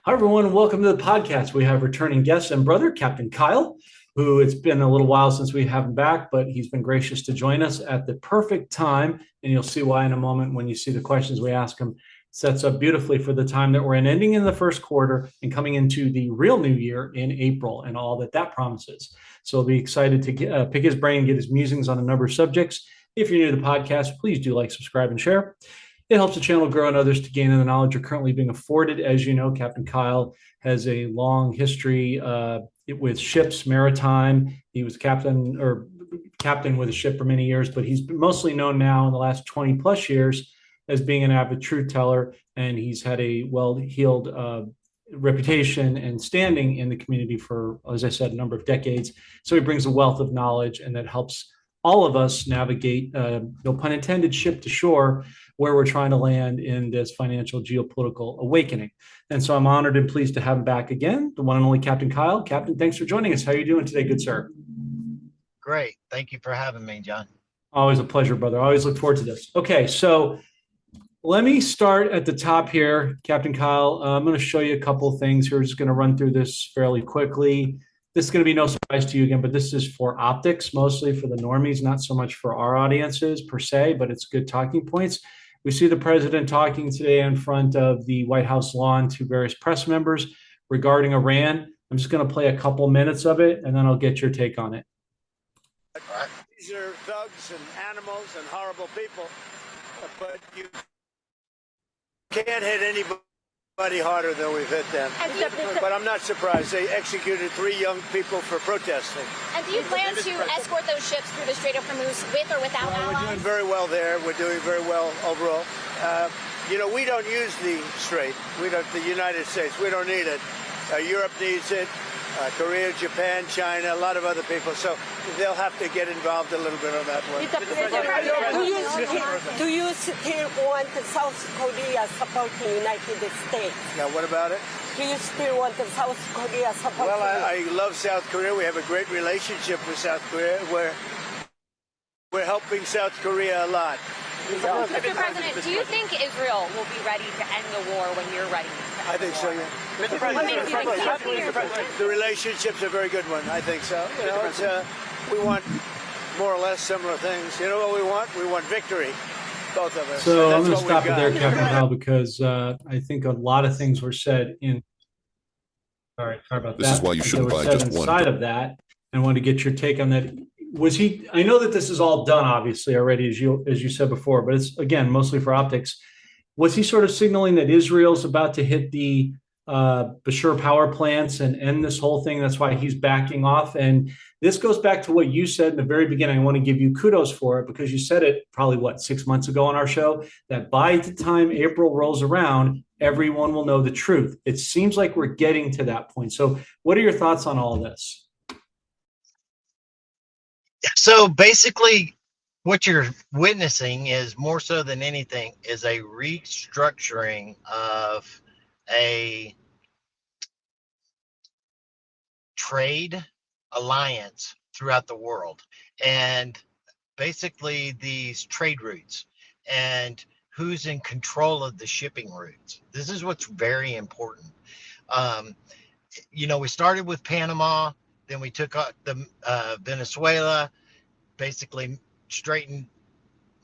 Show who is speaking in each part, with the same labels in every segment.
Speaker 1: Hi, everyone. Welcome to the podcast. We have returning guest and brother, Captain Kyle, who it's been a little while since we have him back, but he's been gracious to join us at the perfect time. And you'll see why in a moment when you see the questions we ask him. Sets up beautifully for the time that we're in, ending in the first quarter and coming into the real new year in April and all that promises. So I'll be excited to pick his brain and get his musings on a number of subjects. If you're new to the podcast, please do like, subscribe, and share. It helps the channel grow and others to gain the knowledge you're currently being afforded. As you know, Captain Kyle has a long history with ships, maritime. He was captain with a ship for many years, but he's mostly known now in the last 20 plus years as being an avid truth teller, and he's had a well-heeled reputation and standing in the community for, as I said, a number of decades. So he brings a wealth of knowledge, and that helps all of us navigate, no pun intended, ship to shore, where we're trying to land in this financial geopolitical awakening. And so I'm honored and pleased to have him back again, the one and only Captain Kyle. Captain, thanks for joining us. How are you doing today, good sir?
Speaker 2: Great. Thank you for having me, John.
Speaker 1: Always a pleasure, brother. I always look forward to this. Okay, so let me start at the top here, Captain Kyle. I'm going to show you a couple of things here. We're just going to run through this fairly quickly. This is going to be no surprise to you again, but this is for optics, mostly for the normies, not so much for our audiences per se, but it's good talking points. We see the president talking today in front of the White House lawn to various press members regarding Iran. I'm just going to play a couple minutes of it, and then I'll get your take on it.
Speaker 3: These are thugs and animals and horrible people, but you can't hit anybody harder than we've hit them. But I'm not surprised. They executed 3 young people for protesting.
Speaker 4: And do you plan to escort those ships through the Strait of Hormuz with or without allies?
Speaker 3: We're doing very well there. We're doing very well overall. We don't use the Strait. The United States, we don't need it. Europe needs it. Korea, Japan, China, a lot of other people. So they'll have to get involved a little bit on that one.
Speaker 5: Do you still want South Korea supporting the United States?
Speaker 3: Now, what about it?
Speaker 5: Do you still want South Korea supporting?
Speaker 3: Well, I love South Korea. We have a great relationship with South Korea. We're helping South Korea a lot.
Speaker 4: Mr. President, do you think Israel will be ready to end the war when you're ready?
Speaker 3: I think so, yeah.
Speaker 4: Mr. President,
Speaker 3: the relationship's a very good one. I think so. We want more or less similar things. You know what we want? We want victory, both of us.
Speaker 1: So I'm going to stop it there, Captain Kyle, because I think a lot of things were said in. All right, sorry about that.
Speaker 6: This is why you shouldn't buy just one.
Speaker 1: Inside of that, and I want to get your take on that. Was he? I know that this is all done, obviously, already, as you said before, but it's again mostly for optics. Was he sort of signaling that Israel's about to hit the Bashir power plants and end this whole thing? That's why he's backing off. And this goes back to what you said in the very beginning. I want to give you kudos for it because you said it probably 6 months ago on our show that by the time April rolls around, everyone will know the truth. It seems like we're getting to that point. So, what are your thoughts on all of this?
Speaker 2: So basically, what you're witnessing is more so than anything is a restructuring of a trade alliance throughout the world, and basically these trade routes and who's in control of the shipping routes. This is what's very important. We started with Panama. Then we took the Venezuela, basically straightened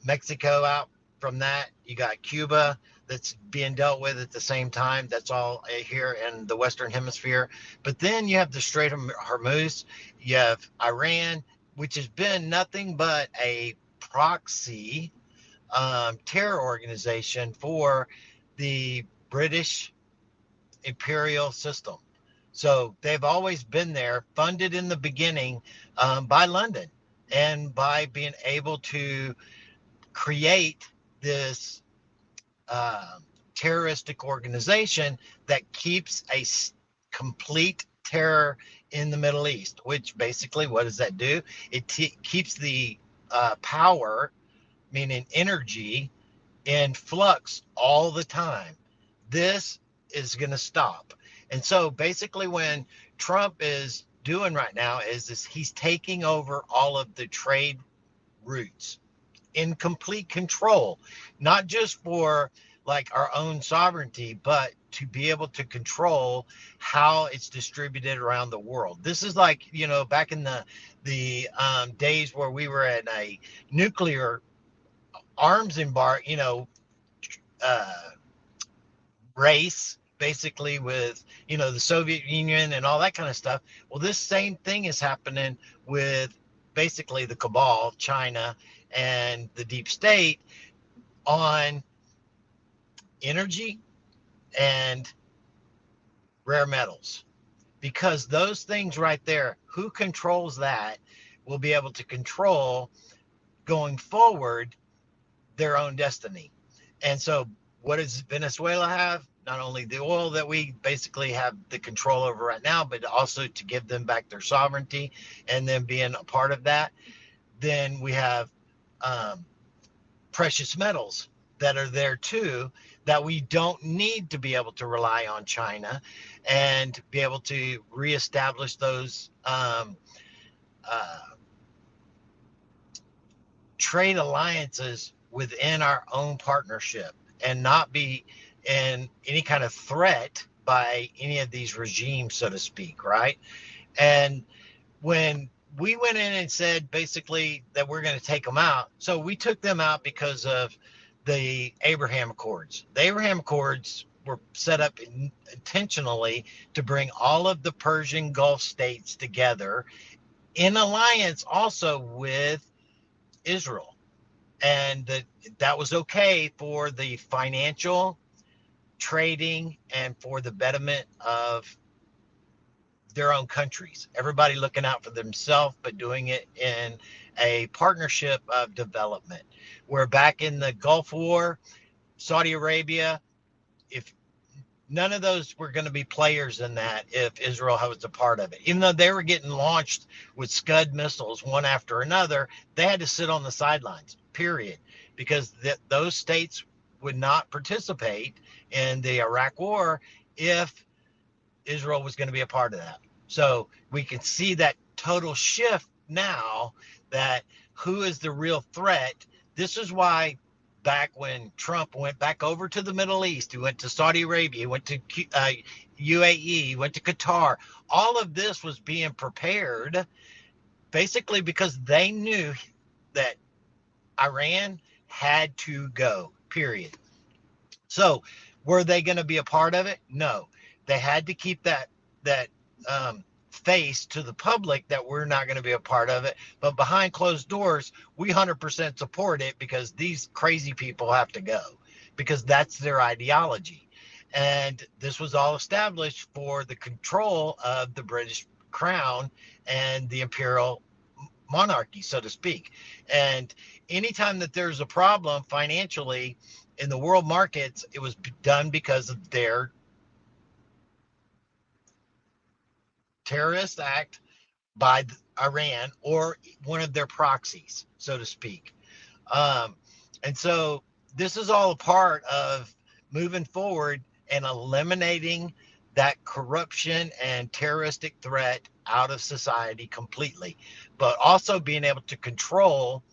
Speaker 2: Mexico out from that. You got Cuba that's being dealt with at the same time. That's all here in the Western Hemisphere. But then you have the Strait of Hormuz. You have Iran, which has been nothing but a proxy terror organization for the British imperial system. So they've always been there, funded in the beginning by London and by being able to create this terroristic organization that keeps a complete terror in the Middle East, which basically, what does that do? It keeps the power, meaning energy, in flux all the time. This is going to stop. And so basically when Trump is doing right now is this, he's taking over all of the trade routes in complete control, not just for like our own sovereignty, but to be able to control how it's distributed around the world. This is like, back in the days where we were in a nuclear arms uh, race, basically with, the Soviet Union and all that kind of stuff. Well, this same thing is happening with basically the cabal, China, and the deep state on energy and rare metals, because those things right there, who controls that will be able to control going forward their own destiny. And so what does Venezuela have? Not only the oil that we basically have the control over right now, but also to give them back their sovereignty and then being a part of that. Then we have precious metals that are there too, that we don't need to be able to rely on China and be able to reestablish those trade alliances within our own partnership and not be in any kind of threat by any of these regimes, so to speak, right? And when we went in and said basically that we're going to take them out, so we took them out because of the Abraham Accords. The Abraham Accords were set up intentionally to bring all of the Persian Gulf states together in alliance also with Israel. And that was okay for the financial, trading, and for the betterment of their own countries. Everybody looking out for themselves, but doing it in a partnership of development. Where back in the Gulf War, Saudi Arabia, if none of those were going to be players in that if Israel was a part of it. Even though they were getting launched with Scud missiles one after another, they had to sit on the sidelines, period, because those states would not participate in the Iraq War if Israel was going to be a part of that. So we can see that total shift now, that who is the real threat. This is why back when Trump went back over to the Middle East, he went to Saudi Arabia, he went to UAE, he went to Qatar. All of this was being prepared basically because they knew that Iran had to go, period. So were they going to be a part of it? No. They had to keep that face to the public that we're not going to be a part of it. But behind closed doors, we 100% support it because these crazy people have to go, because that's their ideology. And this was all established for the control of the British crown and the imperial monarchy, so to speak. And anytime that there's a problem financially in the world markets, it was done because of their terrorist act by Iran or one of their proxies, so to speak. And so this is all a part of moving forward and eliminating that corruption and terroristic threat out of society completely, but also being able to control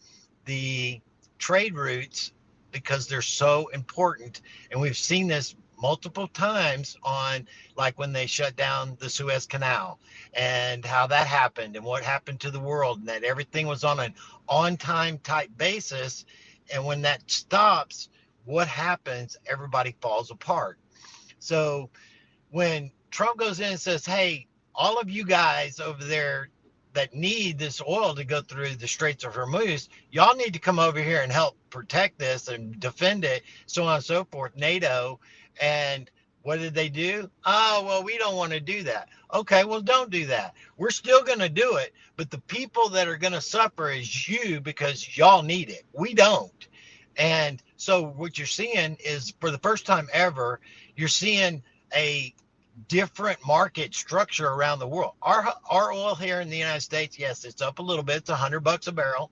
Speaker 2: the trade routes because they're so important. And we've seen this multiple times on, like when they shut down the Suez Canal and how that happened and what happened to the world, and that everything was on an on-time type basis. And when that stops, what happens? Everybody falls apart. So when Trump goes in and says, hey, all of you guys over there that need this oil to go through the Straits of Hormuz, y'all need to come over here and help protect this and defend it, so on and so forth, NATO. And what did they do? Oh, well, we don't want to do that. Okay, well, don't do that. We're still going to do it. But the people that are going to suffer is you, because y'all need it. We don't. And so what you're seeing is, for the first time ever, you're seeing a different market structure around the world. Our oil here in the United States, yes, it's up a little bit. It's $100 a barrel.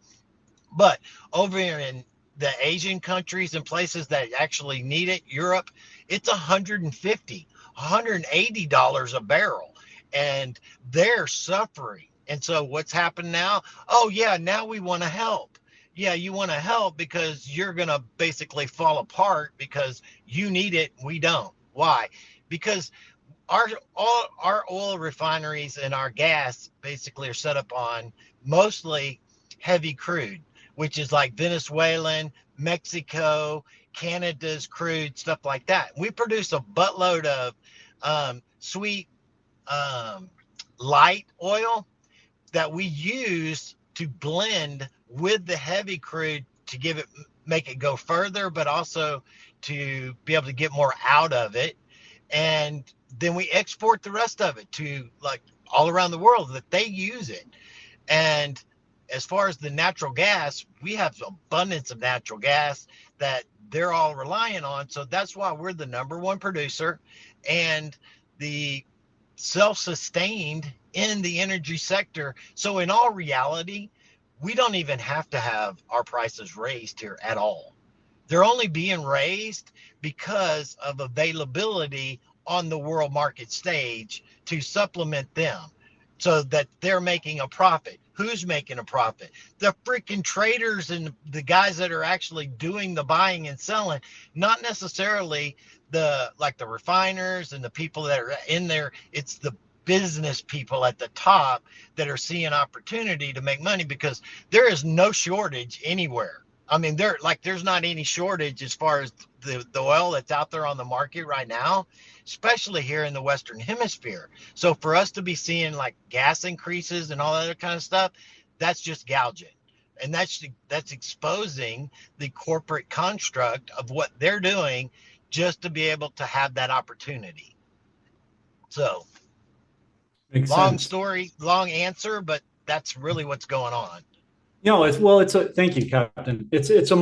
Speaker 2: But over here in the Asian countries and places that actually need it, Europe, it's $150, $180 a barrel, and they're suffering. And so what's happened now? Oh yeah, now we want to help. yeah, you want to help because you're going to basically fall apart because you need it. We don't. Why? Because all our oil refineries and our gas basically are set up on mostly heavy crude, which is like Venezuelan, Mexico, Canada's crude, stuff like that. We produce a buttload of sweet um, light oil that we use to blend with the heavy crude to make it go further, but also to be able to get more out of it. And then we export the rest of it to like all around the world that they use it. And as far as the natural gas, we have abundance of natural gas that they're all relying on. So that's why we're the number one producer and the self-sustained in the energy sector. So in all reality, we don't even have to have our prices raised here at all. They're only being raised because of availability on the world market stage to supplement them so that they're making a profit. Who's making a profit? The freaking traders and the guys that are actually doing the buying and selling, not necessarily the refiners and the people that are in there. It's the business people at the top that are seeing opportunity to make money because there is no shortage anywhere. I mean, there's not any shortage as far as the oil that's out there on the market right now, especially here in the Western Hemisphere. So for us to be seeing like gas increases and all that other kind of stuff, that's just gouging. And that's exposing the corporate construct of what they're doing just to be able to have that opportunity. So
Speaker 1: Makes
Speaker 2: long
Speaker 1: sense.
Speaker 2: story, long answer, but that's really what's going on.
Speaker 1: Thank you, Captain. It's a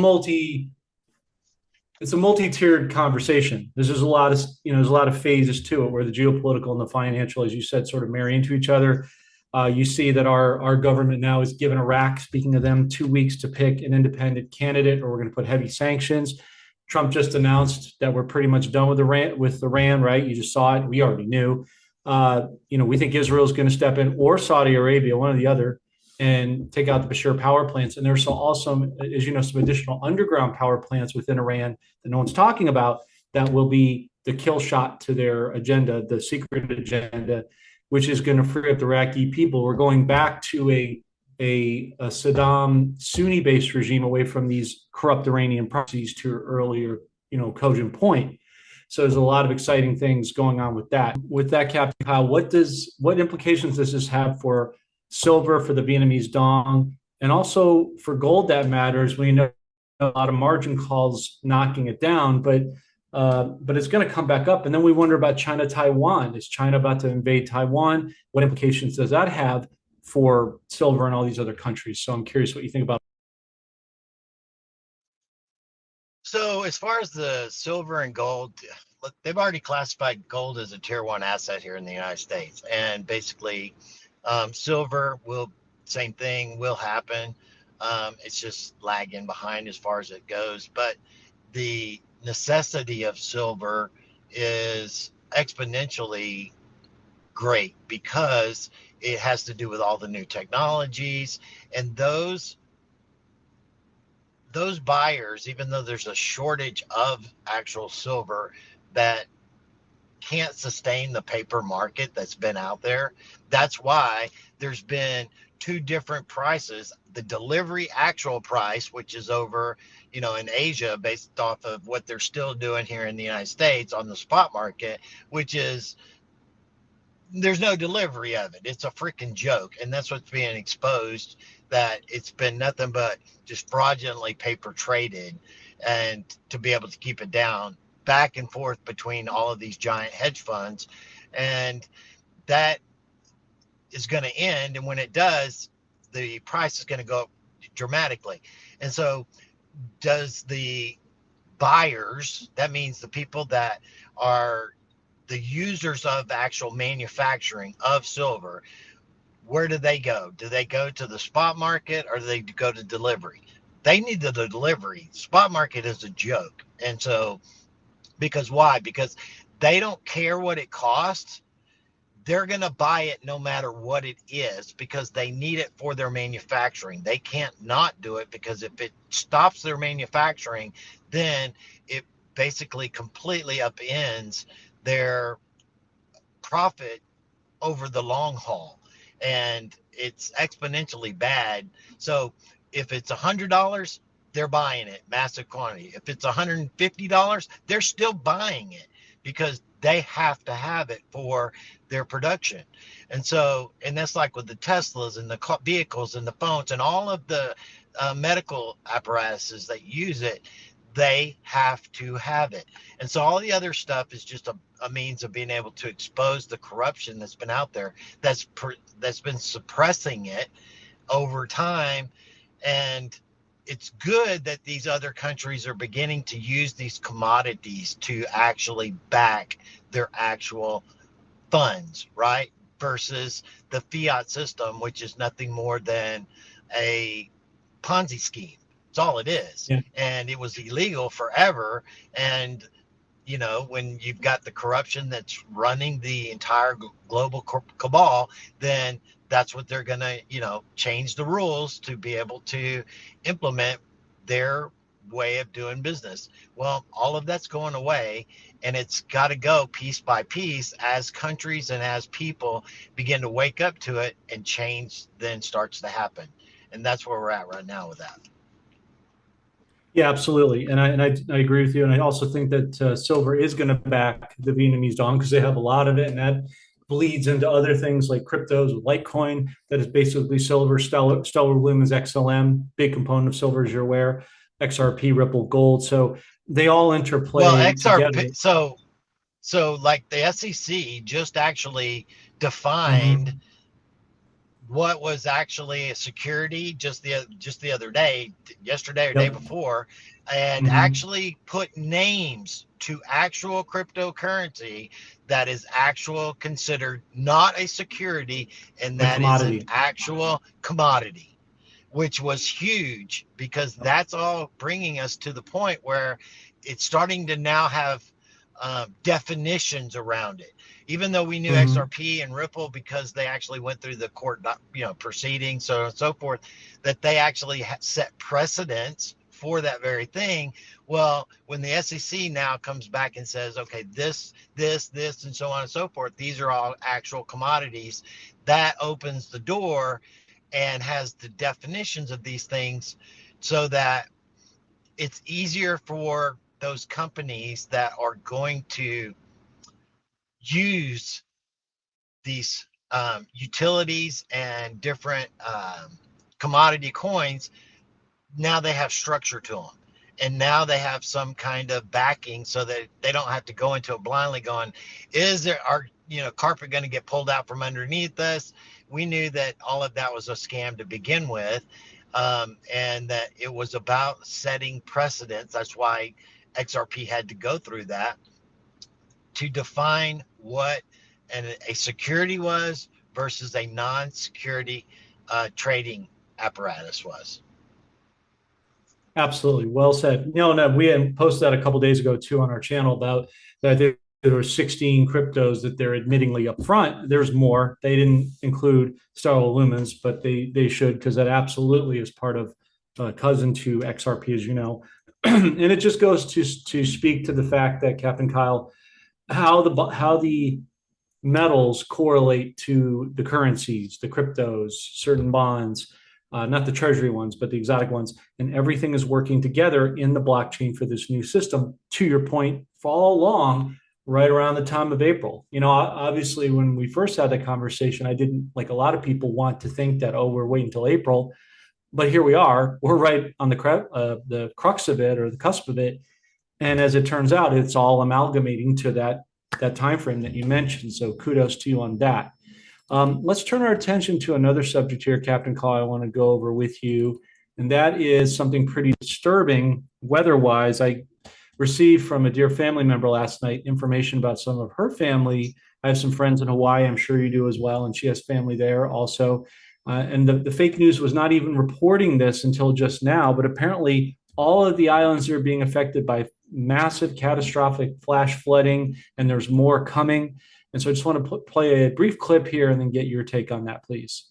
Speaker 1: multi-tiered conversation. There's a lot of there's a lot of phases to it where the geopolitical and the financial, as you said, sort of marry into each other. You see that our government now has given Iraq, speaking of them, 2 weeks to pick an independent candidate, or we're going to put heavy sanctions. Trump just announced that we're pretty much done with Iran, right? You just saw it. We already knew. We think Israel is going to step in, or Saudi Arabia, one or the other, and take out the Bashir power plants. And there's also, as you know, some additional underground power plants within Iran that no one's talking about that will be the kill shot to their agenda, the secret agenda, which is going to free up the Iraqi people. We're going back to a Saddam Sunni-based regime away from these corrupt Iranian proxies to your earlier, cogent point. So there's a lot of exciting things going on with that. With that, Captain Kyle, what implications does this have for silver, for the Vietnamese dong, and also for gold that matters? We know a lot of margin calls knocking it down, but it's going to come back up. And then we wonder about China, Taiwan. Is China about to invade Taiwan? What implications does that have for silver and all these other countries? So I'm curious what you think about.
Speaker 2: So as far as the silver and gold, they've already classified gold as a tier 1 asset here in the United States. And basically silver same thing will happen. It's just lagging behind as far as it goes. But the necessity of silver is exponentially great because it has to do with all the new technologies, and those buyers, even though there's a shortage of actual silver that can't sustain the paper market that's been out there. That's why there's been 2 different prices. The delivery actual price, which is over, in Asia, based off of what they're still doing here in the United States on the spot market, which is there's no delivery of it. It's a freaking joke. And that's what's being exposed, that it's been nothing but just fraudulently paper traded, and to be able to keep it down back and forth between all of these giant hedge funds. And that is going to end. And when it does, the price is going to go up dramatically. And so does the buyers, that means the people that are the users of actual manufacturing of silver, where do they go? Do they go to the spot market, or do they go to delivery? They need the delivery. Spot market is a joke. And so, because why? Because they don't care what it costs. they're going to buy it no matter what it is because they need it for their manufacturing. They can't not do it because if it stops their manufacturing, then it basically completely upends their profit over the long haul. And it's exponentially bad. So if it's $100, they're buying it, massive quantity. If it's $150, they're still buying it because they have to have it for their production. And so, and that's like with the Teslas and the vehicles and the phones and all of the medical apparatuses that use it, they have to have it. And so all the other stuff is just a means of being able to expose the corruption that's been out there, that's been suppressing it over time. And it's good that these other countries are beginning to use these commodities to actually back their actual funds, right? Versus the fiat system, which is nothing more than a Ponzi scheme. It's all it is.
Speaker 1: Yeah.
Speaker 2: And it was illegal forever. And, you know, when you've got the corruption that's running the entire global cabal, then that's what they're going to, you know, change the rules to be able to implement their way of doing business. Well, all of that's going away, and it's got to go piece by piece as countries and as people begin to wake up to it, and change then starts to happen. And that's where we're at right now with that.
Speaker 1: Yeah, absolutely. And I agree with you. And I also think that silver is going to back the Vietnamese dong because they have a lot of it. And that bleeds into other things like cryptos with Litecoin that is basically silver. Stellar Lumens XLM, big component of silver, as you're aware. XRP, Ripple, gold. So they all interplay.
Speaker 2: Well, XRP,
Speaker 1: together.
Speaker 2: so like the SEC just actually defined what was actually a security just the other day, yesterday or day before, and actually put names to actual cryptocurrency that is actual considered not a security, and that is an actual commodity, which was huge because that's all bringing us to the point where it's starting to now have definitions around it. Even though we knew XRP and Ripple because they actually went through the court, proceedings, so on and so forth, that they actually set precedents for that very thing. Well, when the SEC now comes back and says, okay, this, and so on and so forth, these are all actual commodities, that opens the door and has the definitions of these things so that it's easier for those companies that are going to use these utilities and different commodity coins. Now they have structure to them, and now they have some kind of backing so that they don't have to go into it blindly going, is there our carpet going to get pulled out from underneath us? We knew that all of that was a scam to begin with, and that it was about setting precedents. That's why XRP had to go through that to define what a security was versus a non-security trading apparatus was.
Speaker 1: Absolutely. Well said. No, we had posted that a couple of days ago too on our channel about that there were 16 cryptos that they're admittingly up front. There's more. They didn't include Stellar Lumens, but they should, because that absolutely is part of cousin to XRP, as you know. And it just goes to speak to the fact that, Captain Kyle, how the metals correlate to the currencies, the cryptos, certain bonds, not the treasury ones, but the exotic ones, and everything is working together in the blockchain for this new system. To your point, for all along, right around the time of April. Obviously, when we first had that conversation, I didn't, like a lot of people, want to think that, we're waiting until April. But here we are. We're right on the crux of it, or the cusp of it. And as it turns out, it's all amalgamating to that time frame that you mentioned. So kudos to you on that. Let's turn our attention to another subject here, Captain Call, I want to go over with you. And that is something pretty disturbing weather-wise. I received from a dear family member last night information about some of her family. I have some friends in Hawaii. I'm sure you do as well. And she has family there also. And the fake news was not even reporting this until just now, but apparently all of the islands are being affected by massive catastrophic flash flooding, and there's more coming. And so I just want to play a brief clip here and then get your take on that, please.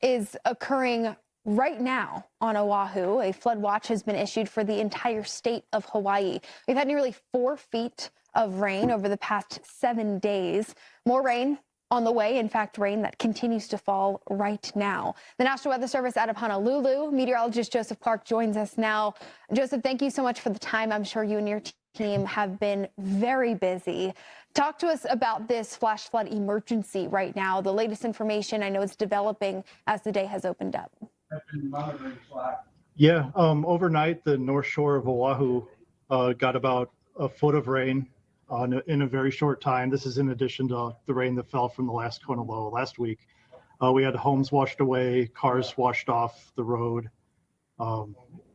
Speaker 6: Is occurring right now on Oahu. A flood watch has been issued for the entire state of Hawaii. We've had nearly 4 feet of rain over the past 7 days. More rain on the way. In fact, rain that continues to fall right now. The National Weather Service out of Honolulu, meteorologist Joseph Clark joins us now. Joseph, thank you so much for the time. I'm sure you and your team have been very busy. Talk to us about this flash flood emergency right now. The latest information, I know it's developing as the day has opened up.
Speaker 7: Yeah, overnight, the north shore of Oahu got about a foot of rain in a very short time. This is in addition to the rain that fell from the last Kona low last week. We had homes washed away, cars washed off the road.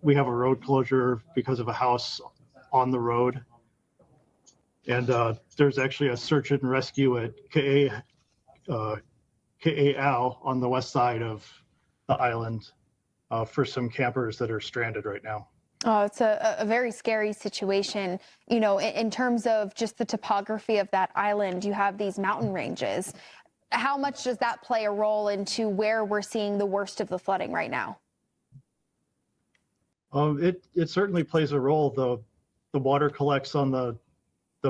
Speaker 7: We have a road closure because of a house on the road. And there's actually a search and rescue at Ka'au on the west side of the island for some campers that are stranded right now.
Speaker 6: Oh, it's a very scary situation. You know, in terms of just the topography of that island, you have these mountain ranges. How much does that play a role into where we're seeing the worst of the flooding right now?
Speaker 7: It certainly plays a role. The water collects on the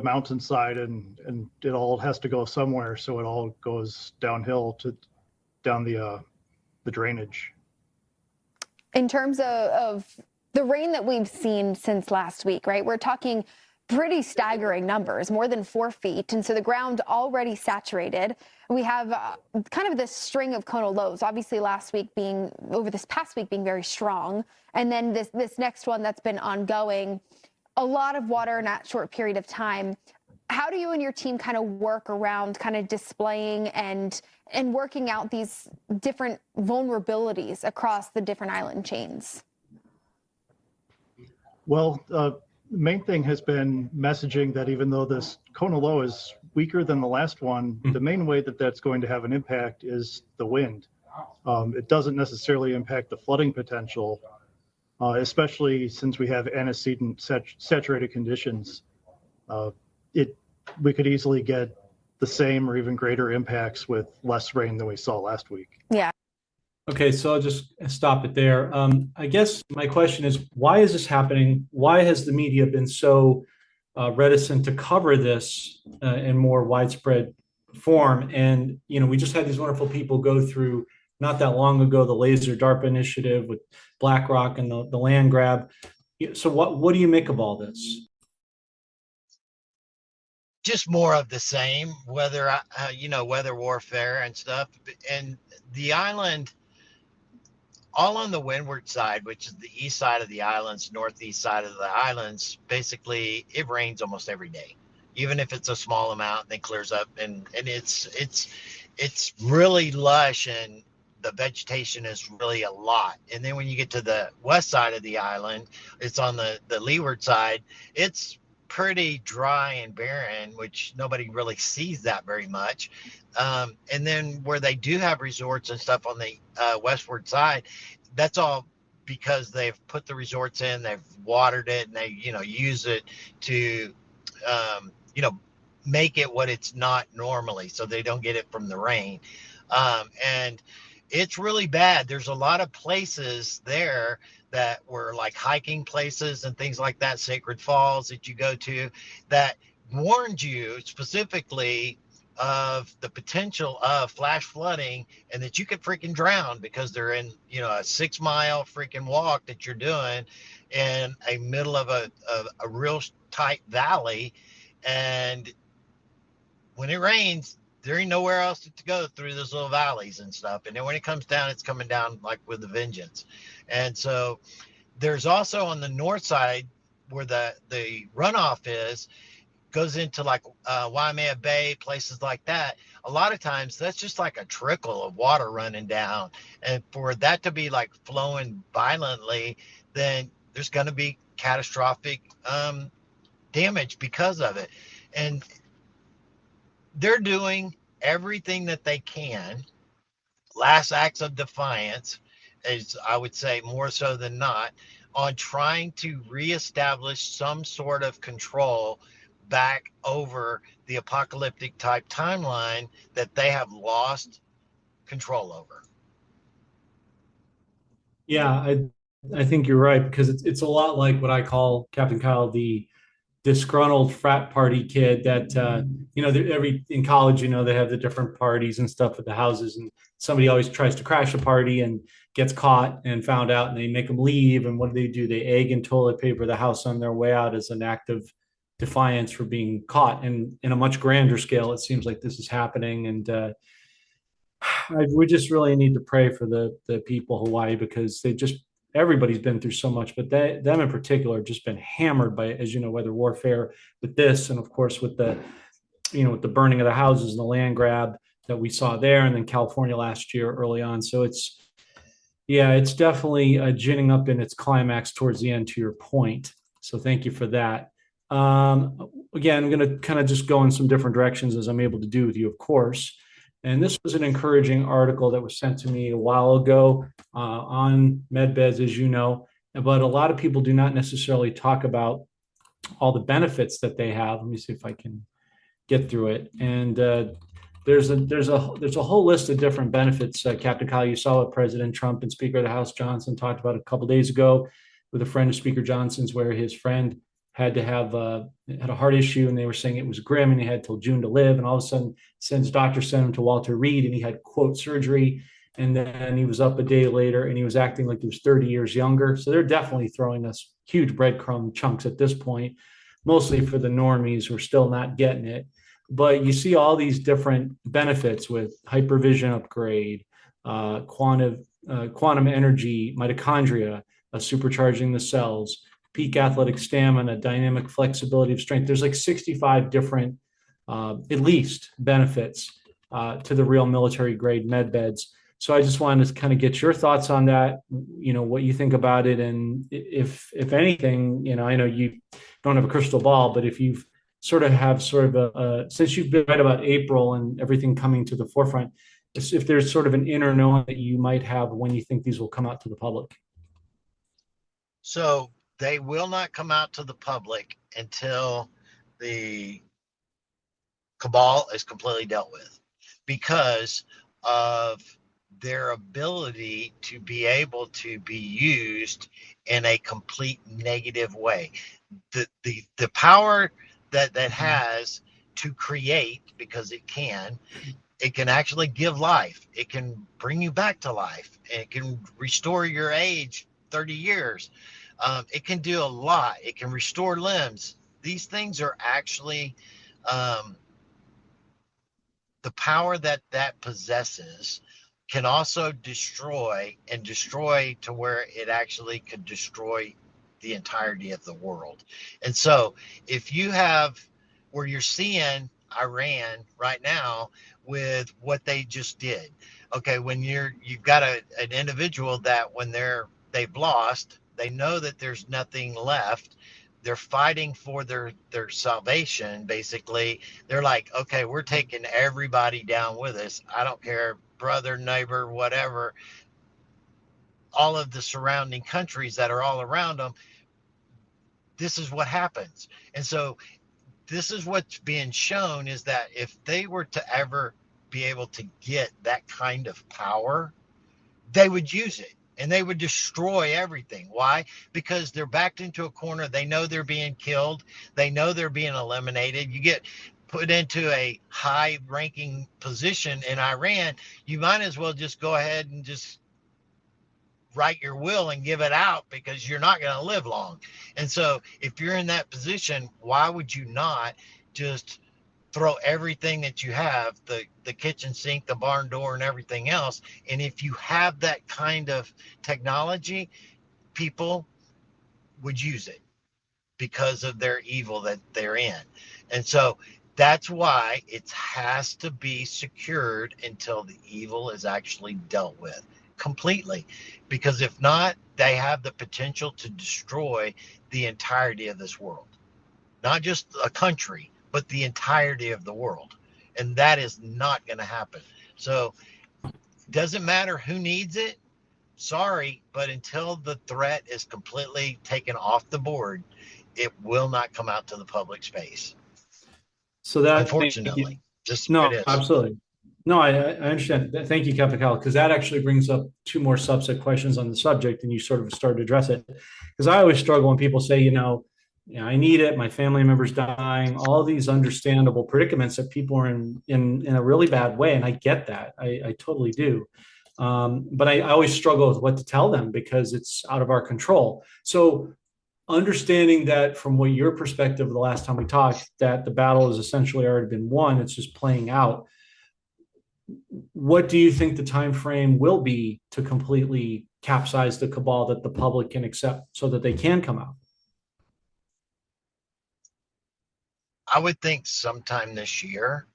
Speaker 7: mountainside and it all has to go somewhere. So it all goes downhill down the drainage.
Speaker 6: In terms of the rain that we've seen since last week, right? We're talking pretty staggering numbers, more than 4 feet. And so the ground already saturated. We have kind of this string of Kona lows, obviously over this past week being very strong. And then this next one that's been ongoing, a lot of water in that short period of time. How do you and your team kind of work around kind of displaying and working out these different vulnerabilities across the different island chains?
Speaker 7: Well, the main thing has been messaging that even though this Kona low is weaker than the last one, the main way that that's going to have an impact is the wind. It doesn't necessarily impact the flooding potential, especially since we have antecedent saturated conditions. We could easily get the same or even greater impacts with less rain than we saw last week.
Speaker 6: Yeah.
Speaker 1: Okay, so I'll just stop it there. I guess my question is, why is this happening? Why has the media been so reticent to cover this in more widespread form? And, you know, we just had these wonderful people go through not that long ago, the Laser DARPA initiative with BlackRock and the land grab. So what do you make of all this?
Speaker 2: Just more of the same, weather warfare and stuff. And the island, all on the windward side, which is the east side of the islands, northeast side of the islands, basically it rains almost every day, even if it's a small amount, then clears up, and it's really lush and the vegetation is really a lot. And then when you get to the west side of the island, it's on the leeward side, it's pretty dry and barren, which nobody really sees that very much. And then where they do have resorts and stuff on the westward side, that's all because they've put the resorts in, they've watered it, and they use it to make it what it's not normally, so they don't get it from the rain. And it's really bad. There's a lot of places there that were like hiking places and things like that, sacred falls that you go to, that warned you specifically of the potential of flash flooding and that you could freaking drown because they're in, a 6 mile freaking walk that you're doing in a middle of a real tight valley. And when it rains, there ain't nowhere else to go through those little valleys and stuff. And then when it comes down, it's coming down like with a vengeance. And so there's also on the north side where the runoff goes into like Waimea Bay, places like that. A lot of times that's just like a trickle of water running down. And for that to be like flowing violently, then there's going to be catastrophic damage because of it. And they're doing everything that they can. Last acts of defiance, is I would say more so than not, on trying to reestablish some sort of control back over the apocalyptic type timeline that they have lost control over.
Speaker 1: Yeah, I think you're right because it's a lot like what I call Captain Kyle, the disgruntled frat party kid that every in college, they have the different parties and stuff at the houses, and somebody always tries to crash a party and gets caught and found out, and they make them leave. And what do? They egg and toilet paper the house on their way out as an act of defiance for being caught. And in a much grander scale, it seems like this is happening. And we just really need to pray for the people of Hawaii because everybody's been through so much, but them in particular have just been hammered by, as you know, weather warfare with this, and of course with with the burning of the houses and the land grab that we saw there, and then California last year early on. So it's definitely ginning up in its climax towards the end. To your point, so thank you for that. Again, I'm going to kind of just go in some different directions as I'm able to do with you, of course. And this was an encouraging article that was sent to me a while ago on Medbeds, as you know. But a lot of people do not necessarily talk about all the benefits that they have. Let me see if I can get through it. And there's a whole list of different benefits. Captain Kyle, you saw what President Trump and Speaker of the House Johnson talked about a couple days ago with a friend of Speaker Johnson's, where his friend had to have had a heart issue, and they were saying it was grim, and he had till June to live. And all of a sudden, his doctor sent him to Walter Reed, and he had quote surgery, and then he was up a day later, and he was acting like he was 30 years younger. So they're definitely throwing us huge breadcrumb chunks at this point, mostly for the normies who are still not getting it. But you see all these different benefits with hypervision upgrade, quantum energy, mitochondria, supercharging the cells, peak athletic stamina, dynamic flexibility of strength. There's like 65 different, at least, benefits to the real military grade med beds. So I just wanted to kind of get your thoughts on that, what you think about it. And if anything, I know you don't have a crystal ball, but if you've since you've been right about April and everything coming to the forefront, if there's sort of an inner knowing that you might have when you think these will come out to the public.
Speaker 2: So they will not come out to the public until the cabal is completely dealt with, because of their ability to be able to be used in a complete negative way. The power that has to create, because it can actually give life. It can bring you back to life. It can restore your age 30 years. It can do a lot. It can restore limbs. These things are actually the power that possesses can also destroy to where it actually could destroy the entirety of the world. And so if you have where you're seeing Iran right now with what they just did, okay, when you've got an individual that when they've lost, they know that there's nothing left. They're fighting for their salvation. Basically, they're like, okay, we're taking everybody down with us. I don't care, brother, neighbor, whatever, all of the surrounding countries that are all around them. This is what happens. And so this is what's being shown, is that if they were to ever be able to get that kind of power, they would use it and they would destroy everything. Why? Because they're backed into a corner. They know they're being killed. They know they're being eliminated. You get put into a high ranking position in Iran, you might as well just go ahead and just write your will and give it out, because you're not going to live long. And so if you're in that position, why would you not just throw everything that you have, the kitchen sink, the barn door, and everything else? And if you have that kind of technology, people would use it because of their evil that they're in. And so that's why it has to be secured until the evil is actually dealt with completely, because if not, they have the potential to destroy the entirety of this world, not just a country, but the entirety of the world. And that is not going to happen. So it doesn't matter who needs it. Sorry, but until the threat is completely taken off the board, it will not come out to the public space.
Speaker 1: So that, thank you.
Speaker 2: Unfortunately, just the way
Speaker 1: No,
Speaker 2: it is.
Speaker 1: absolutely. No, I understand. Thank you, Captain Kyle, because that actually brings up two more subset questions on the subject, and you sort of started to address it. Because I always struggle when people say, I need it, my family member's dying, all these understandable predicaments that people are in a really bad way. And I get that. I totally do. But I always struggle with what to tell them because it's out of our control. So understanding that from what your perspective the last time we talked, that the battle has essentially already been won, it's just playing out. What do you think the time frame will be to completely capsize the cabal that the public can accept so that they can come out?
Speaker 2: I would think sometime this year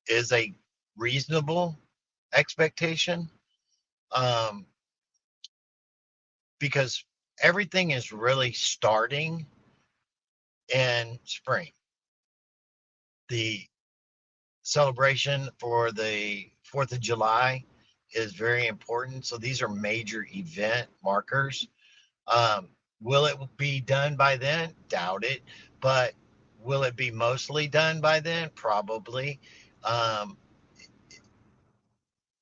Speaker 2: is a reasonable expectation, um, because everything is really starting in spring. The celebration for the 4th of July is very important. So these are major event markers. Will it be done by then? Doubt it. But will it be mostly done by then? Probably. Um,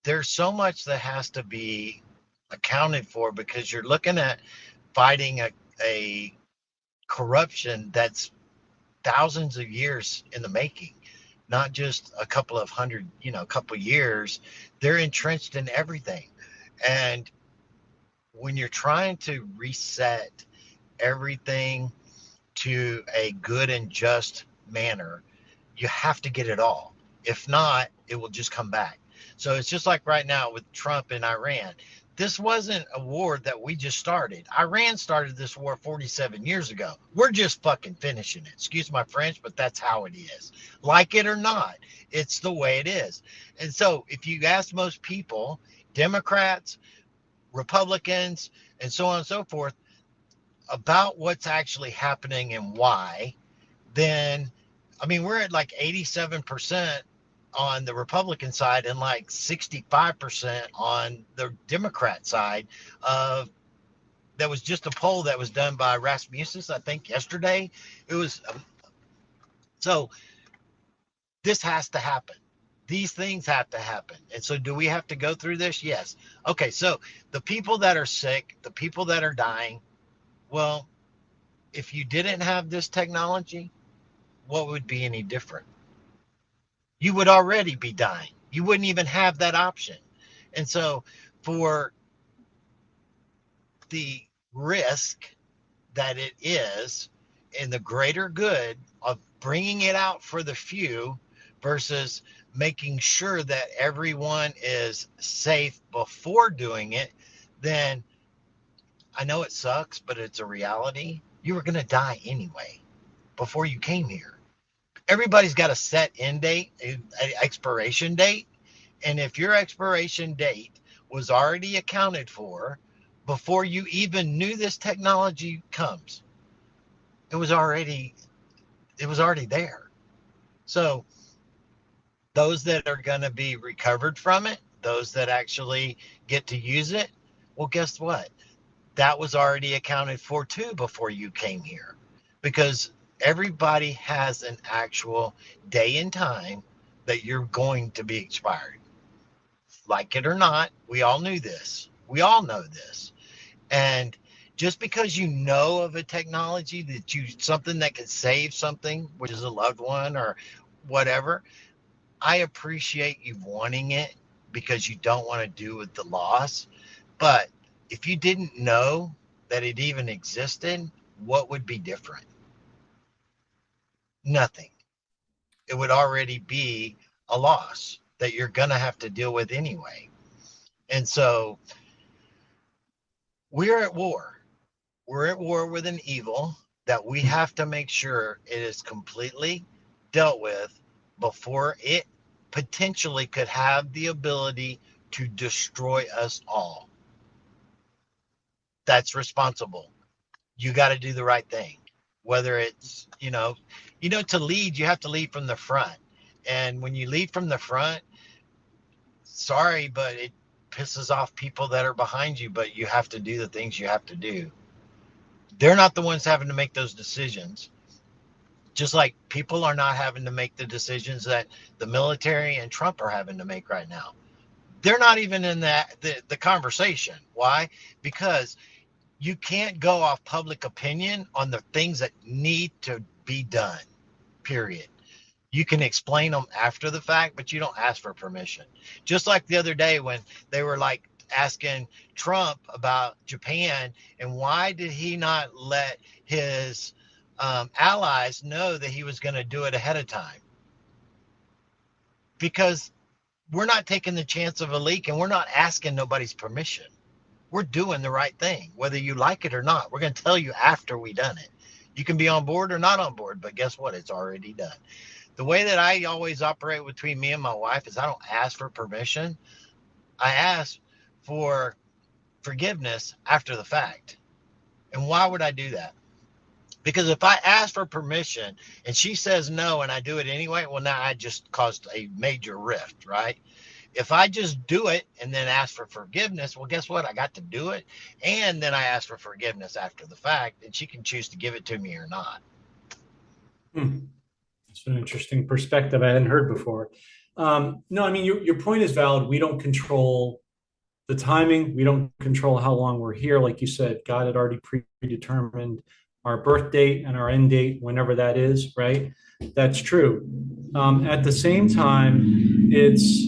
Speaker 2: there's so much that has to be accounted for because you're looking at fighting a corruption that's thousands of years in the making, not just a couple of hundred, a couple of years. They're entrenched in everything. And when you're trying to reset everything to a good and just manner, you have to get it all. If not, it will just come back. So it's just like right now with Trump and Iran. This wasn't a war that we just started. Iran started this war 47 years ago. We're just fucking finishing it. Excuse my French, but that's how it is. Like it or not, it's the way it is. And so if you ask most people, Democrats, Republicans, and so on and so forth, about what's actually happening and why, then, we're at like 87% on the Republican side and like 65% on the Democrat side. That was just a poll that was done by Rasmussen, I think, yesterday. It was so this has to happen. These things have to happen. And so do we have to go through this? Yes. Okay, so the people that are sick, the people that are dying, well, if you didn't have this technology, what would be any different? You would already be dying. You wouldn't even have that option. And so for the risk that it is in the greater good of bringing it out for the few versus making sure that everyone is safe before doing it, then I know it sucks, but it's a reality. You were going to die anyway before you came here. Everybody's got a set end date, an expiration date. And if your expiration date was already accounted for before you even knew this technology comes, it was already there. So those that are going to be recovered from it, those that actually get to use it, well, guess what? That was already accounted for too before you came here, because everybody has an actual day and time that you're going to be expired. Like it or not, we all knew this. We all know this. And just because you know of a technology something that can save something, which is a loved one or whatever, I appreciate you wanting it because you don't want to do with the loss. But if you didn't know that it even existed, what would be different? Nothing. It would already be a loss that you're going to have to deal with anyway. And so we're at war. We're at war with an evil that we have to make sure it is completely dealt with before it potentially could have the ability to destroy us all. That's responsible. You got to do the right thing. Whether it's, to lead, you have to lead from the front. And when you lead from the front, sorry, but it pisses off people that are behind you, but you have to do the things you have to do. They're not the ones having to make those decisions. Just like people are not having to make the decisions that the military and Trump are having to make right now. They're not even in the conversation. Why? Because you can't go off public opinion on the things that need to be done, period. You can explain them after the fact, but you don't ask for permission. Just like the other day when they were like asking Trump about Japan and why did he not let his allies know that he was going to do it ahead of time? Because we're not taking the chance of a leak and we're not asking nobody's permission. We're doing the right thing, whether you like it or not. We're going to tell you after we done it. You can be on board or not on board, but guess what? It's already done. The way that I always operate between me and my wife is I don't ask for permission. I ask for forgiveness after the fact. And why would I do that? Because if I ask for permission and she says no and I do it anyway, well, now I just caused a major rift, right? If I just do it and then ask for forgiveness, well, guess what? I got to do it. And then I ask for forgiveness after the fact, and she can choose to give it to me or not.
Speaker 1: It's an interesting perspective I hadn't heard before. No, I mean, your point is valid. We don't control the timing. We don't control how long we're here. Like you said, God had already predetermined our birth date and our end date, whenever that is, right? That's true. At the same time, it's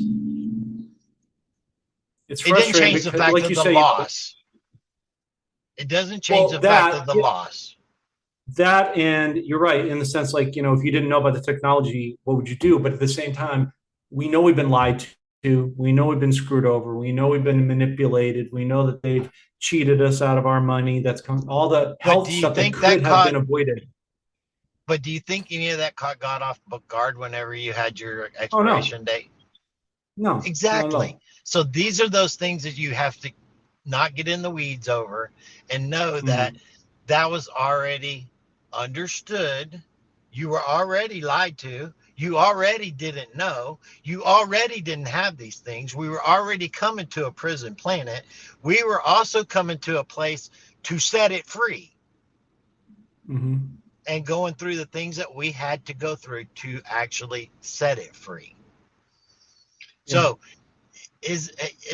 Speaker 2: It
Speaker 1: frustrating
Speaker 2: didn't change the
Speaker 1: because,
Speaker 2: fact
Speaker 1: like
Speaker 2: of
Speaker 1: you
Speaker 2: the
Speaker 1: say,
Speaker 2: loss. It doesn't change the fact of the loss.
Speaker 1: That, and you're right in the sense, like, you know, if you didn't know about the technology, what would you do? But at the same time, we know we've been lied to. We know we've been screwed over. We know we've been manipulated. We know that they've cheated us out of our money. That's all the health stuff that could have been avoided.
Speaker 2: But do you think any of that got off guard whenever you had your
Speaker 1: Oh, no.
Speaker 2: expiration date?
Speaker 1: No.
Speaker 2: Exactly.
Speaker 1: No.
Speaker 2: So these are those things that you have to not get in the weeds over and know that that was already understood. You were already lied to. You already didn't know. You already didn't have these things. We were already coming to a prison planet. We were also coming to a place to set it free. And going through the things that we had to go through to actually set it free. So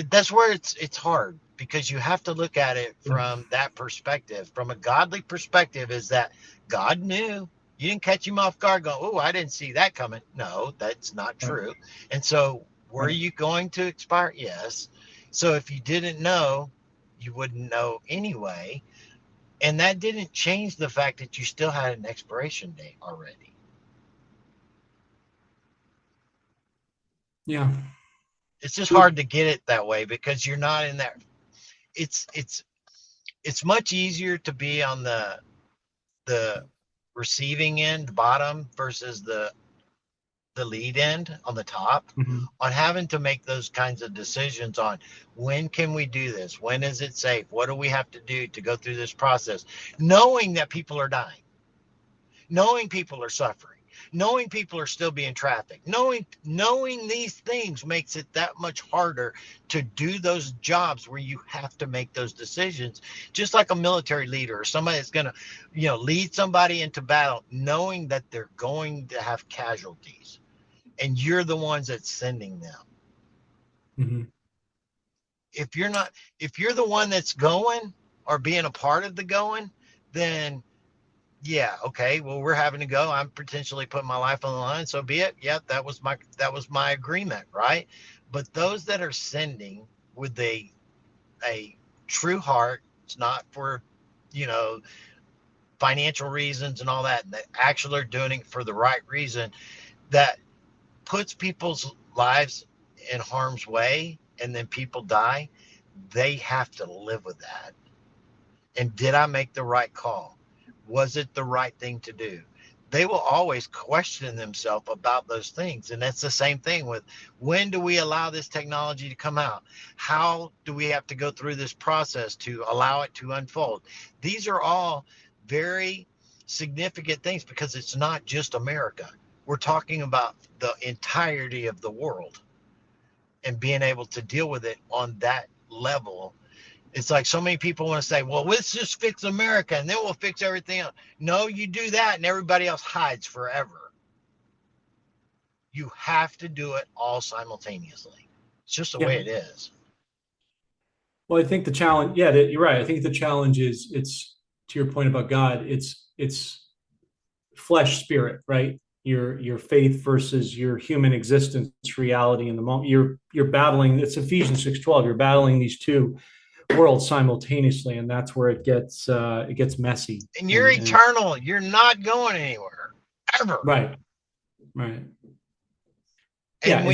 Speaker 2: that's where it's hard, because you have to look at it from that perspective. From a godly perspective, is that God knew. You didn't catch him off guard going, oh, I didn't see that coming. No, that's not true. And so were you going to expire? Yes. So if you didn't know, you wouldn't know anyway. And that didn't change the fact that you still had an expiration date already.
Speaker 1: Yeah.
Speaker 2: It's just hard to get it that way because you're not in that. It's much easier to be on the receiving end, the bottom, versus the lead end on the top, on having to make those kinds of decisions on when can we do this? When is it safe? What do we have to do to go through this process? Knowing that people are dying, knowing people are suffering, knowing people are still being trafficked, knowing these things makes it that much harder to do those jobs where you have to make those decisions, just like a military leader or somebody that's going to, lead somebody into battle, knowing that they're going to have casualties and you're the ones that's sending them. If you're the one that's going or being a part of the going, then yeah, okay, well, we're having to go. I'm potentially putting my life on the line. So be it. Yeah, that was my agreement, right? But those that are sending with a true heart, it's not for, financial reasons and all that, and they actually are doing it for the right reason, that puts people's lives in harm's way, and then people die. They have to live with that. And did I make the right call? Was it the right thing to do? They will always question themselves about those things. And that's the same thing with, when do we allow this technology to come out? How do we have to go through this process to allow it to unfold? These are all very significant things, because it's not just America. We're talking about the entirety of the world and being able to deal with it on that level. It's like so many people want to say, well, let's just fix America and then we'll fix everything else. No, you do that and everybody else hides forever. You have to do it all simultaneously. It's just the way it is.
Speaker 1: Well, I think the challenge, you're right. I think the challenge is, it's to your point about God, it's flesh spirit, right? Your faith versus your human existence reality in the moment. You're battling, it's Ephesians 6:12. You're battling these two worlds simultaneously, and that's where it gets messy.
Speaker 2: And you're eternal. You're not going anywhere ever.
Speaker 1: Right.
Speaker 2: And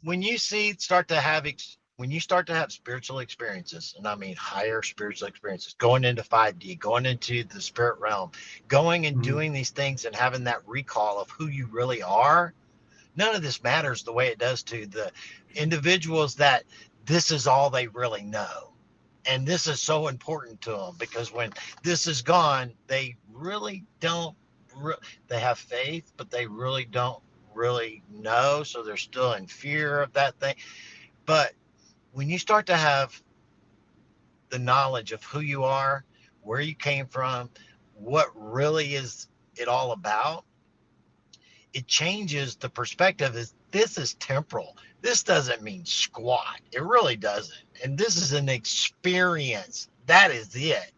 Speaker 2: when you start to have spiritual experiences, and I mean higher spiritual experiences, going into 5D, going into the spirit realm, going and doing these things and having that recall of who you really are, none of this matters the way it does to the individuals that this is all they really know. And this is so important to them, because when this is gone, they really don't, they have faith, but they really don't really know. So they're still in fear of that thing. But when you start to have the knowledge of who you are, where you came from, what really is it all about, it changes the perspective. This is temporal. This doesn't mean squat. It really doesn't. And this is an experience. That is it.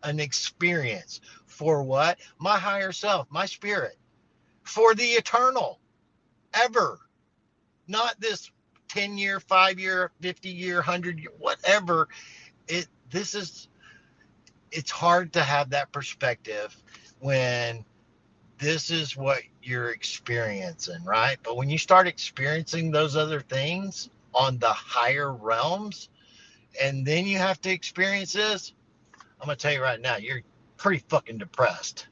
Speaker 2: An experience for what? My higher self, my spirit, for the eternal, ever. Not this 10-year, 5-year, 50-year, 100-year, whatever. It's hard to have that perspective when this is what you're experiencing, right? But when you start experiencing those other things on the higher realms, and then you have to experience this, I'm going to tell you right now, you're pretty fucking depressed.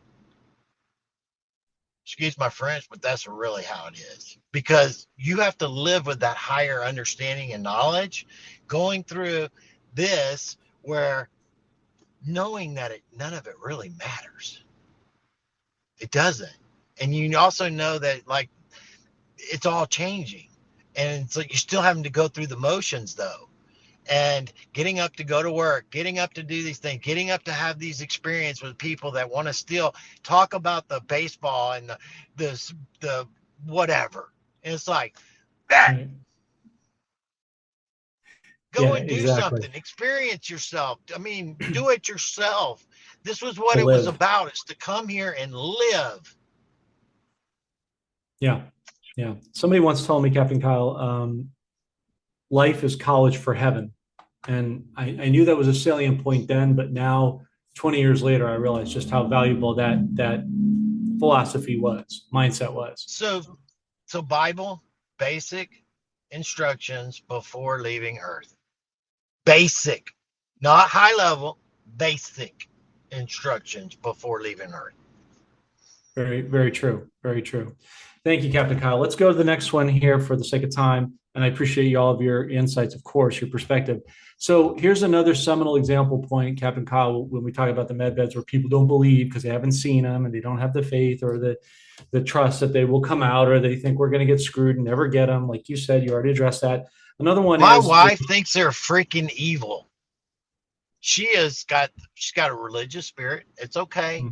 Speaker 2: Excuse my French, but that's really how it is. Because you have to live with that higher understanding and knowledge, going through this where knowing that none of it really matters. It doesn't. And you also know that, like, it's all changing. And it's like you're still having to go through the motions, though. And getting up to go to work, getting up to do these things, getting up to have these experiences with people that want to still talk about the baseball and the whatever. And it's like, that. Go and do something. Experience yourself. I mean, do it yourself. This was what it was about. It's to come here and live.
Speaker 1: Yeah. Somebody once told me, Captain Kyle, life is college for heaven. And I knew that was a salient point then, but now 20 years later, I realized just how valuable that philosophy mindset was.
Speaker 2: So Bible, basic instructions before leaving Earth. Basic, not high level, basic instructions before leaving Earth.
Speaker 1: Very, very true. Very true. Thank you, Captain Kyle. Let's go to the next one here for the sake of time. And I appreciate all of your insights, of course, your perspective. So here's another seminal example point, Captain Kyle, when we talk about the medbeds, where people don't believe because they haven't seen them and they don't have the faith or the trust that they will come out, or they think we're going to get screwed and never get them. Like you said, you already addressed that. Another one
Speaker 2: My wife thinks they're freaking evil. She's got a religious spirit. It's okay.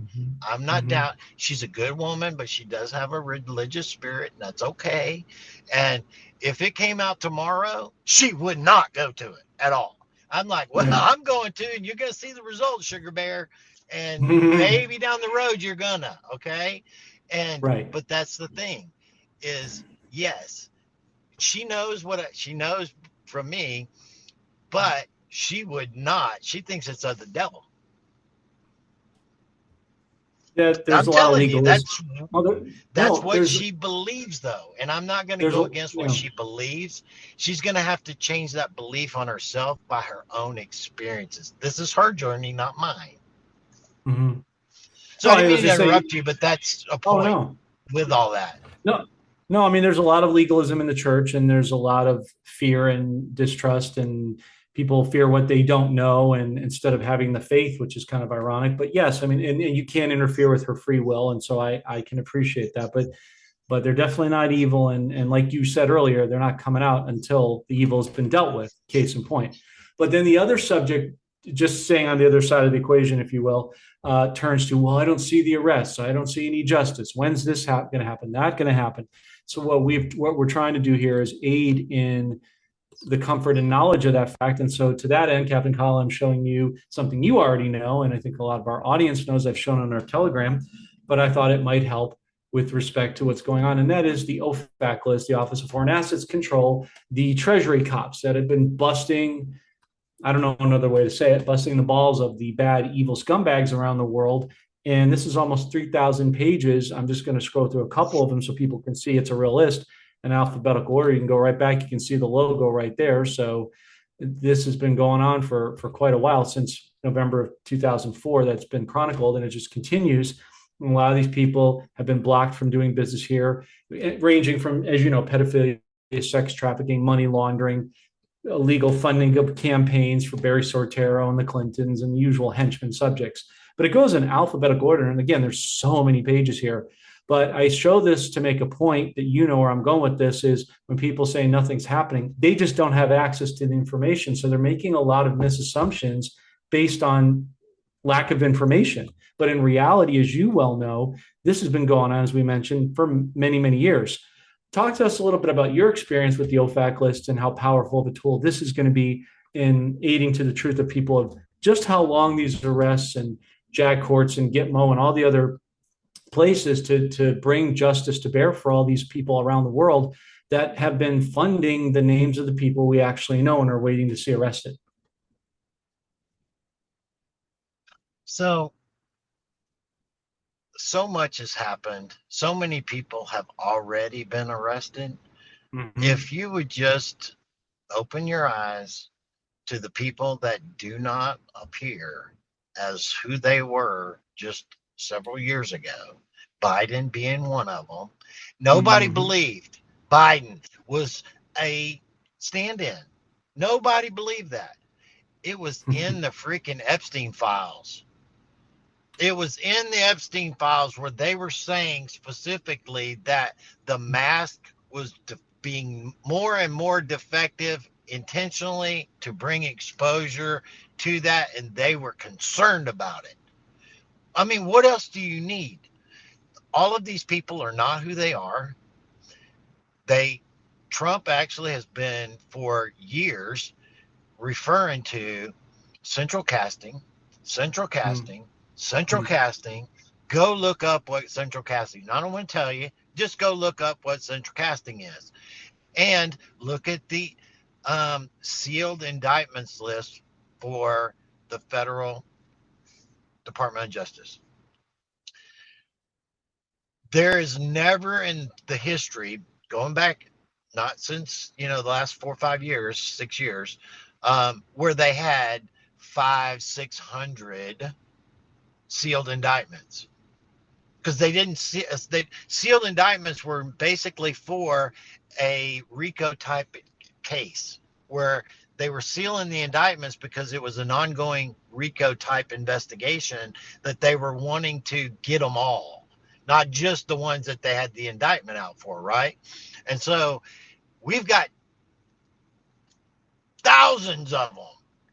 Speaker 2: I'm not doubt. She's a good woman, but she does have a religious spirit, and that's okay. And if it came out tomorrow, she would not go to it at all. I'm like, well, I'm going to, and you're going to see the results, Sugar Bear. And maybe down the road, you're gonna, okay? And but that's the thing is, yes, she knows she knows from me, but she would not. She thinks it's of the devil.
Speaker 1: Yeah, there's a lot of legalism.
Speaker 2: That's what she believes, though. And I'm not going to go against what she believes. She's going to have to change that belief on herself by her own experiences. This is her journey, not mine. So I didn't mean to interrupt you, but that's a point with all that.
Speaker 1: No, I mean, there's a lot of legalism in the church, and there's a lot of fear and distrust, and people fear what they don't know, and instead of having the faith, which is kind of ironic. But yes, I mean, and you can't interfere with her free will, and so I can appreciate that. But they're definitely not evil, and like you said earlier, they're not coming out until the evil has been dealt with. Case in point. But then the other subject, just saying on the other side of the equation, if you will, turns to, well, I don't see the arrests. I don't see any justice. When's this going to happen? Not going to happen. So what we're trying to do here is aid in the comfort and knowledge of that fact. And so to that end, Captain Kyle, I'm showing you something you already know, and I think a lot of our audience knows. I've shown on our Telegram, but I thought it might help with respect to what's going on. And that is the OFAC list, the Office of Foreign Assets Control, the Treasury cops that have been busting, I don't know another way to say it, busting the balls of the bad, evil scumbags around the world. And this is almost 3,000 pages. I'm just going to scroll through a couple of them so people can see it's a real list in alphabetical order. You can go right back. You can see the logo right there. So this has been going on for quite a while, since November of 2004. That's been chronicled, and it just continues. And a lot of these people have been blocked from doing business here, ranging from, as you know, pedophilia, sex trafficking, money laundering, illegal funding of campaigns for Barry Soetoro and the Clintons, and the usual henchmen subjects. But it goes in alphabetical order. And again, there's so many pages here. But I show this to make a point that, you know, where I'm going with this is, when people say nothing's happening, they just don't have access to the information. So they're making a lot of misassumptions based on lack of information. But in reality, as you well know, this has been going on, as we mentioned, for many, many years. Talk to us a little bit about your experience with the OFAC list and how powerful of a tool this is going to be in aiding to the truth of people, of just how long these arrests and JAG courts and Gitmo and all the other places to bring justice to bear for all these people around the world that have been funding the names of the people we actually know and are waiting to see arrested.
Speaker 2: So much has happened. So many people have already been arrested. Mm-hmm. If you would just open your eyes to the people that do not appear as who they were just several years ago, Biden being one of them. Nobody believed Biden was a stand-in. Nobody believed that. It was in the freaking Epstein files. It was in the Epstein files where they were saying specifically that the mask was being more and more defective intentionally to bring exposure to that, and they were concerned about it. I mean, what else do you need? All of these people are not who they are. Trump actually has been for years referring to central casting. Go look up what central casting. I don't want to tell you, just go look up what central casting is, and look at the sealed indictments list for the federal Department of Justice. There is never in the history, going back, not since, the last 4 or 5 years, 6 years, where they had 500-600 sealed indictments. Because they didn't see, sealed indictments were basically for a RICO type case, where they were sealing the indictments because it was an ongoing RICO type investigation that they were wanting to get them all. Not just the ones that they had the indictment out for, right? And so we've got thousands of them,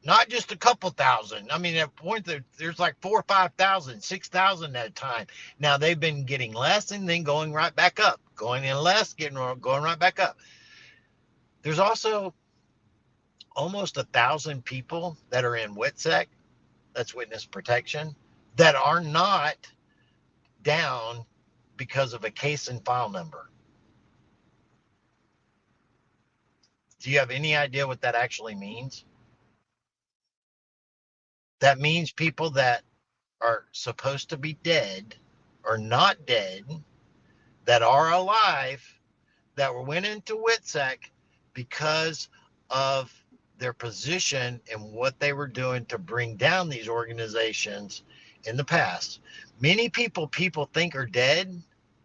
Speaker 2: not just a couple thousand. I mean, at point there's like 4,000 or 5,000, 6,000 at a time. Now they've been getting less and then going right back up, going in less, going right back up. There's also almost 1,000 people that are in WITSEC, that's witness protection, that are not down because of a case and file number. Do you have any idea what that actually means? That means people that are supposed to be dead or not dead, that are alive, that went into WITSEC because of their position and what they were doing to bring down these organizations in the past. Many people think are dead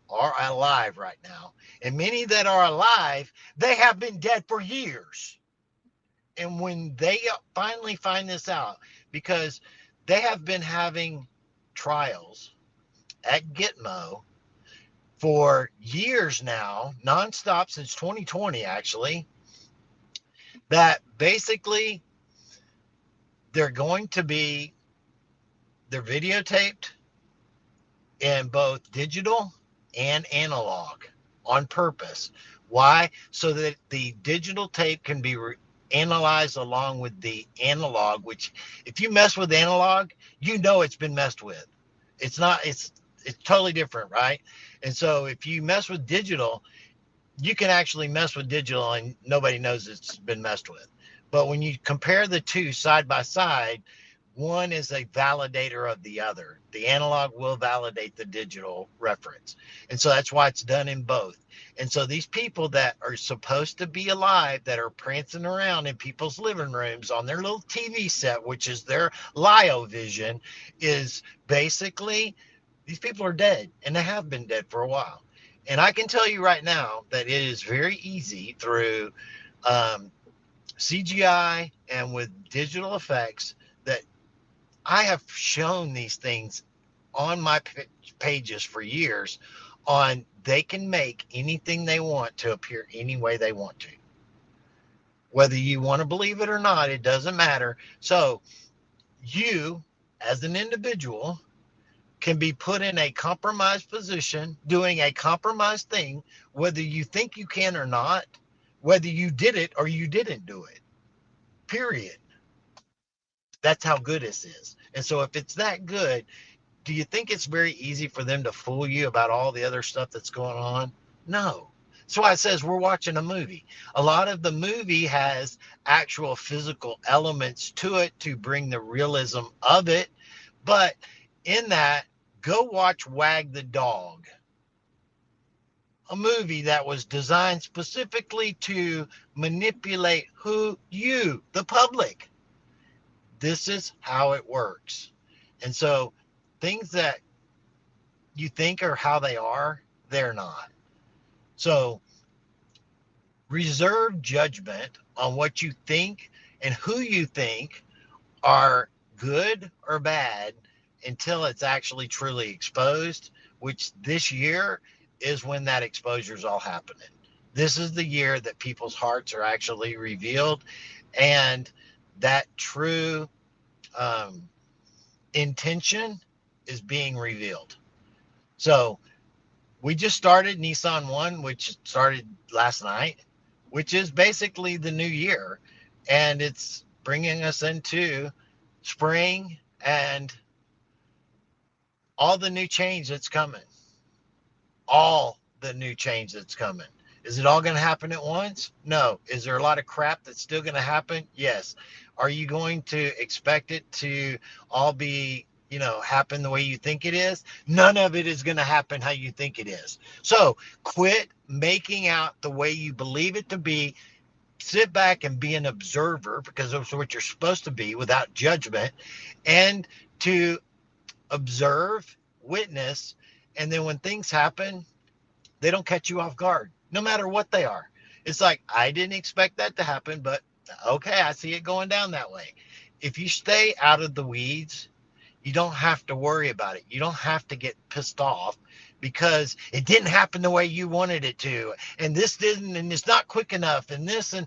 Speaker 2: are alive right now. And many that are alive, they have been dead for years. And when they finally find this out, because they have been having trials at Gitmo for years now, nonstop since 2020 actually, that basically they're videotaped in both digital and analog on purpose. Why? So that the digital tape can be analyzed along with the analog, which if you mess with analog, you know it's been messed with. It's totally different, right? And so if you mess with digital, you can actually mess with digital and nobody knows it's been messed with. But when you compare the two side by side, one is a validator of the other. The analog will validate the digital reference. And so that's why it's done in both. And so these people that are supposed to be alive, that are prancing around in people's living rooms on their little TV set, which is their Lio vision, is basically, these people are dead, and they have been dead for a while. And I can tell you right now that it is very easy through CGI and with digital effects that I have shown these things on my pages for years on they can make anything they want to appear any way they want to. Whether you want to believe it or not, it doesn't matter. So you, as an individual, can be put in a compromised position, doing a compromised thing, whether you think you can or not, whether you did it or you didn't do it. Period. That's how good this is. And so if it's that good, do you think it's very easy for them to fool you about all the other stuff that's going on? No. That's why it says we're watching a movie. A lot of the movie has actual physical elements to it to bring the realism of it. But in that, go watch Wag the Dog, a movie that was designed specifically to manipulate you, the public. This is how it works. And so things that you think are how they are, they're not. So reserve judgment on what you think and who you think are good or bad until it's actually truly exposed, which this year is when that exposure is all happening. This is the year that people's hearts are actually revealed, and that true intention is being revealed. So we just started Nissan One, which started last night, which is basically the new year, and it's bringing us into spring and all the new change that's coming. All the new change that's coming. Is it all going to happen at once? No. Is there a lot of crap that's still going to happen? Yes. Are you going to expect it to all be, happen the way you think it is? None of it is going to happen how you think it is. So quit making out the way you believe it to be. Sit back and be an observer, because that's what you're supposed to be, without judgment, and to observe, witness, and then when things happen, they don't catch you off guard, no matter what they are. It's like, I didn't expect that to happen, but okay, I see it going down that way. If you stay out of the weeds, you don't have to worry about it. You don't have to get pissed off because it didn't happen the way you wanted it to, and this didn't, and it's not quick enough, and this, and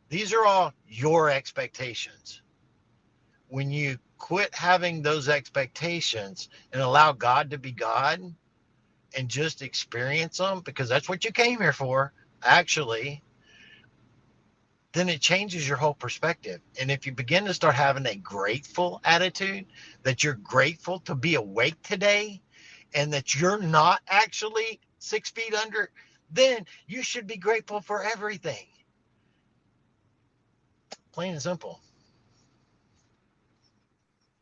Speaker 2: these are all your expectations. When you quit having those expectations and allow God to be God and just experience them, because that's what you came here for, actually, then it changes your whole perspective. And if you begin to start having a grateful attitude, that you're grateful to be awake today and that you're not actually 6 feet under, then you should be grateful for everything. Plain and simple.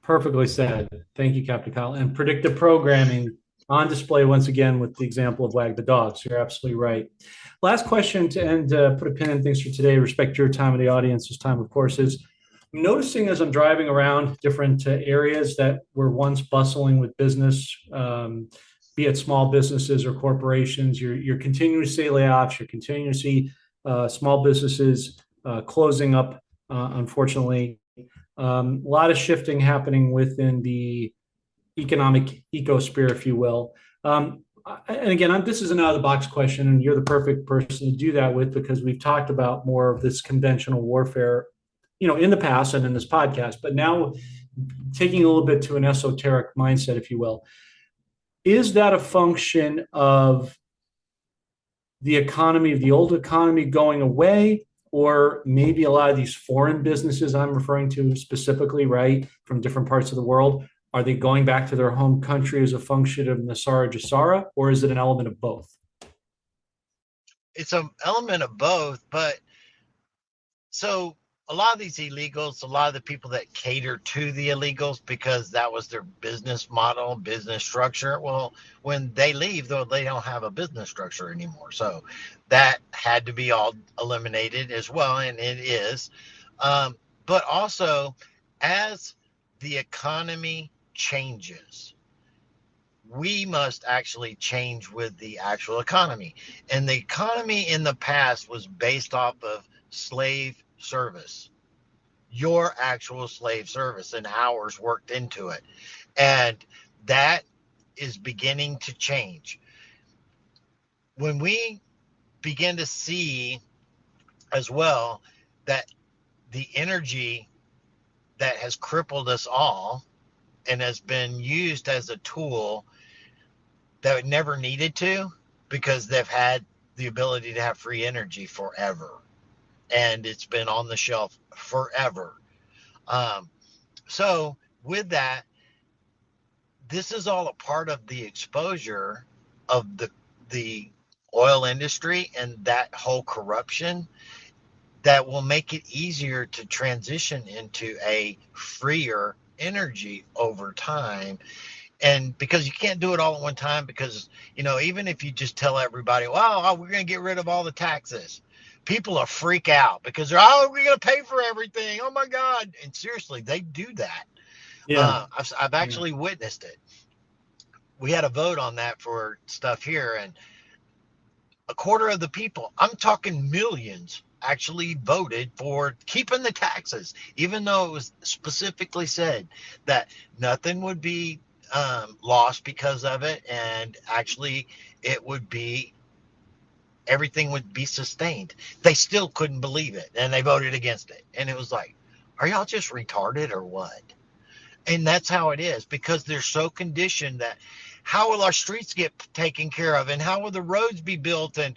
Speaker 1: Perfectly said. Thank you, Captain Kyle. And predictive programming on display once again with the example of Wag the Dog. So you're absolutely right. Last question to end, put a pin in things for today. Respect your time and the audience's time, of course, is I'm noticing as I'm driving around different areas that were once bustling with business, be it small businesses or corporations, you're continuing to see layoffs, you're continuing to see small businesses closing up, unfortunately. A lot of shifting happening within the economic ecosphere, if you will. And again, this is an out-of-the-box question, and you're the perfect person to do that with, because we've talked about more of this conventional warfare in the past and in this podcast, but now taking a little bit to an esoteric mindset, if you will, is that a function of the economy, of the old economy going away, or maybe a lot of these foreign businesses I'm referring to specifically, right, from different parts of the world, are they going back to their home country as a function of Nasara Jasara, or is it an element of both?
Speaker 2: It's an element of both, but so a lot of these illegals, a lot of the people that cater to the illegals because that was their business model, business structure. Well, when they leave, though, they don't have a business structure anymore. So that had to be all eliminated as well, and it is. But also, as the economy changes, we must actually change with the actual economy. And the economy in the past was based off of slave service, your actual slave service and hours worked into it. And that is beginning to change. When we begin to see as well that the energy that has crippled us all and has been used as a tool that it never needed to, because they've had the ability to have free energy forever, and it's been on the shelf forever. So with that, this is all a part of the exposure of the oil industry and that whole corruption that will make it easier to transition into a freer energy over time. And because you can't do it all at one time, because, even if you just tell everybody, well, we're going to get rid of all the taxes, people will freak out because they're, we're going to pay for everything. Oh my God. And seriously, they do that.
Speaker 1: Yeah.
Speaker 2: I've actually witnessed it. We had a vote on that for stuff here, and a quarter of the people, I'm talking millions, actually voted for keeping the taxes, even though it was specifically said that nothing would be lost because of it, and actually it would be, everything would be sustained. They still couldn't believe it, and they voted against it. And it was like, are y'all just retarded or what? And that's how it is, because they're so conditioned that how will our streets get taken care of, and how will the roads be built, and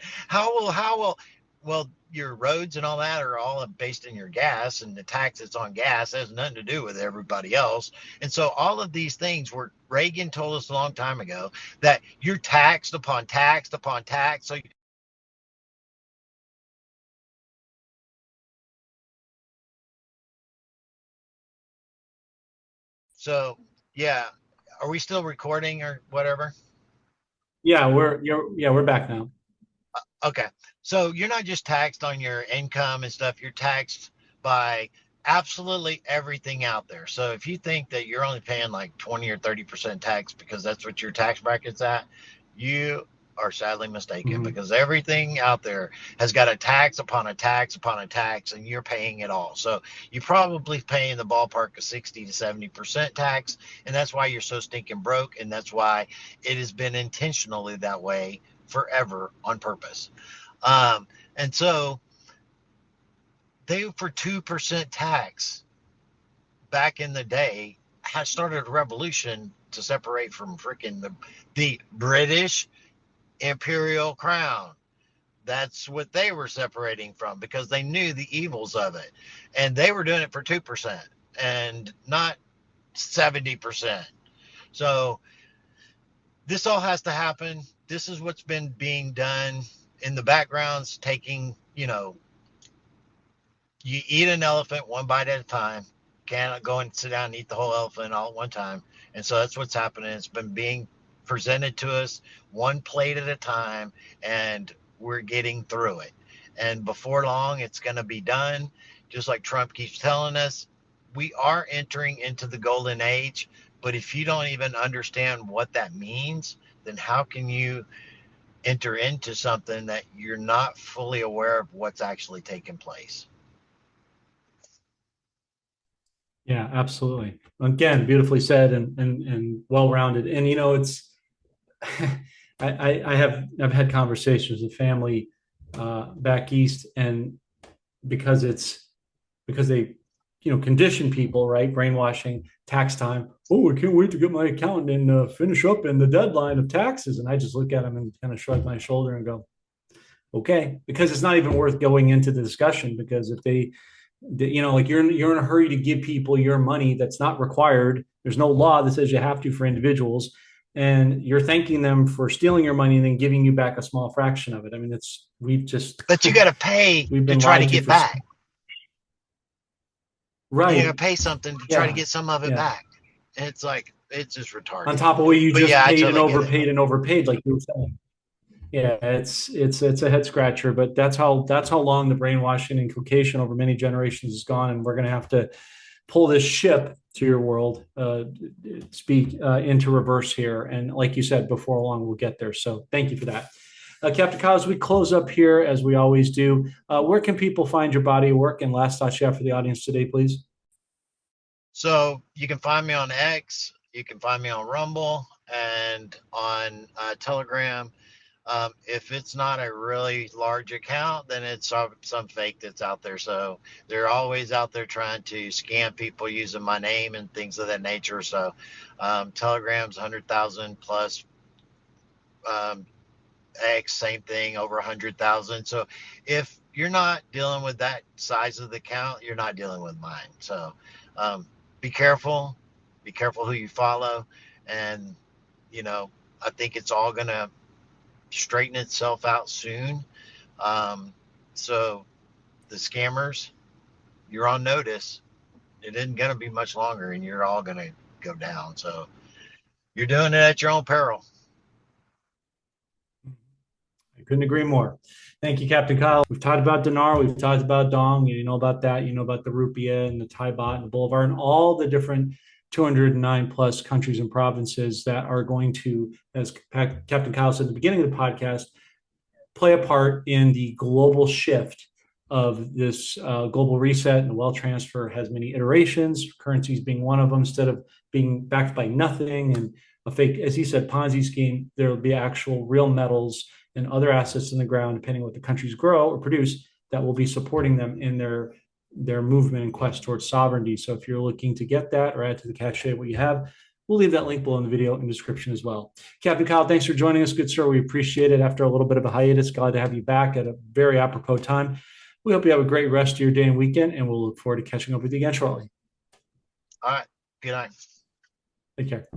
Speaker 2: well, your roads and all that are all based in your gas, and the tax that's on gas has nothing to do with everybody else. And so all of these things were, Reagan told us a long time ago that you're taxed upon taxed upon tax. So yeah, are we still recording or whatever?
Speaker 1: Yeah, we're back now.
Speaker 2: Okay. So you're not just taxed on your income and stuff, you're taxed by absolutely everything out there. So if you think that you're only paying like 20 or 30% tax because that's what your tax bracket's at, you are sadly mistaken,
Speaker 1: Mm-hmm.
Speaker 2: because everything out there has got a tax upon a tax upon a tax, and you're paying it all. So you're probably paying the ballpark of 60 to 70% tax, and that's why you're so stinking broke, and that's why it has been intentionally that way forever on purpose. And so they, for 2% tax back in the day, had started a revolution to separate from freaking the British imperial crown. That's what they were separating from, because they knew the evils of it, and they were doing it for 2% and not 70%. So this all has to happen. This is what's been being done in the backgrounds, taking, you eat an elephant one bite at a time. Can't go and sit down and eat the whole elephant all at one time. And so that's what's happening. It's been being presented to us one plate at a time, and we're getting through it. And before long, it's going to be done. Just like Trump keeps telling us, we are entering into the golden age. But if you don't even understand what that means, then how can you enter into something that you're not fully aware of what's actually taking place?
Speaker 1: Yeah, absolutely. Again, beautifully said and well rounded. And it's I've had conversations with family back east, and because they condition people, right? Brainwashing, tax time. Oh, I can't wait to get my accountant and finish up in the deadline of taxes. And I just look at them and kind of shrug my shoulder and go, okay, because it's not even worth going into the discussion, because if they like you're in a hurry to give people your money that's not required. There's no law that says you have to for individuals, and you're thanking them for stealing your money and then giving you back a small fraction of it. I mean,
Speaker 2: but you got to pay
Speaker 1: we've
Speaker 2: to
Speaker 1: been
Speaker 2: try to
Speaker 1: lied
Speaker 2: get back.
Speaker 1: Right.
Speaker 2: You got to pay something to try to get some of it back. And it's like, it's just retarded.
Speaker 1: On top of what you just paid and overpaid
Speaker 2: and
Speaker 1: overpaid, like you were saying. Yeah, it's a head scratcher, but that's how long the brainwashing and inculcation over many generations has gone, and we're going to have to pull this ship, to your world, into reverse here. And like you said, before long we'll get there. So thank you for that, Captain Kyle. As we close up here, as we always do, where can people find your body of work? And last thoughts you have for the audience today, please.
Speaker 2: So you can find me on X, you can find me on Rumble, and on Telegram. If it's not a really large account, then it's some fake that's out there. So they're always out there trying to scam people using my name and things of that nature. So Telegram's 100,000 plus. X, same thing, over 100,000. So if you're not dealing with that size of the account, you're not dealing with mine. So be careful who you follow. And, I think it's all going to straighten itself out soon. So the scammers, you're on notice. It isn't going to be much longer, and you're all going to go down. So you're doing it at your own peril.
Speaker 1: I couldn't agree more. Thank you, Captain Kyle. We've talked about dinar, we've talked about dong. You know about that. You know about the rupiah and the Thai baht and the bolivar and all the different 209 plus countries and provinces that are going to, as Captain Kyle said at the beginning of the podcast, play a part in the global shift of this global reset. And the wealth transfer has many iterations, currencies being one of them. Instead of being backed by nothing and a fake, as he said, Ponzi scheme, there will be actual real metals and other assets in the ground, depending on what the countries grow or produce, that will be supporting them in their movement and quest towards sovereignty. So if you're looking to get that or add to the cache what you have, we'll leave that link below in the video and description as well. Captain Kyle, thanks for joining us, good sir. We appreciate it. After a little bit of a hiatus, glad to have you back at a very apropos time. We hope you have a great rest of your day and weekend, and we'll look forward to catching up with you again shortly.
Speaker 2: All right. Good night.
Speaker 1: Take care.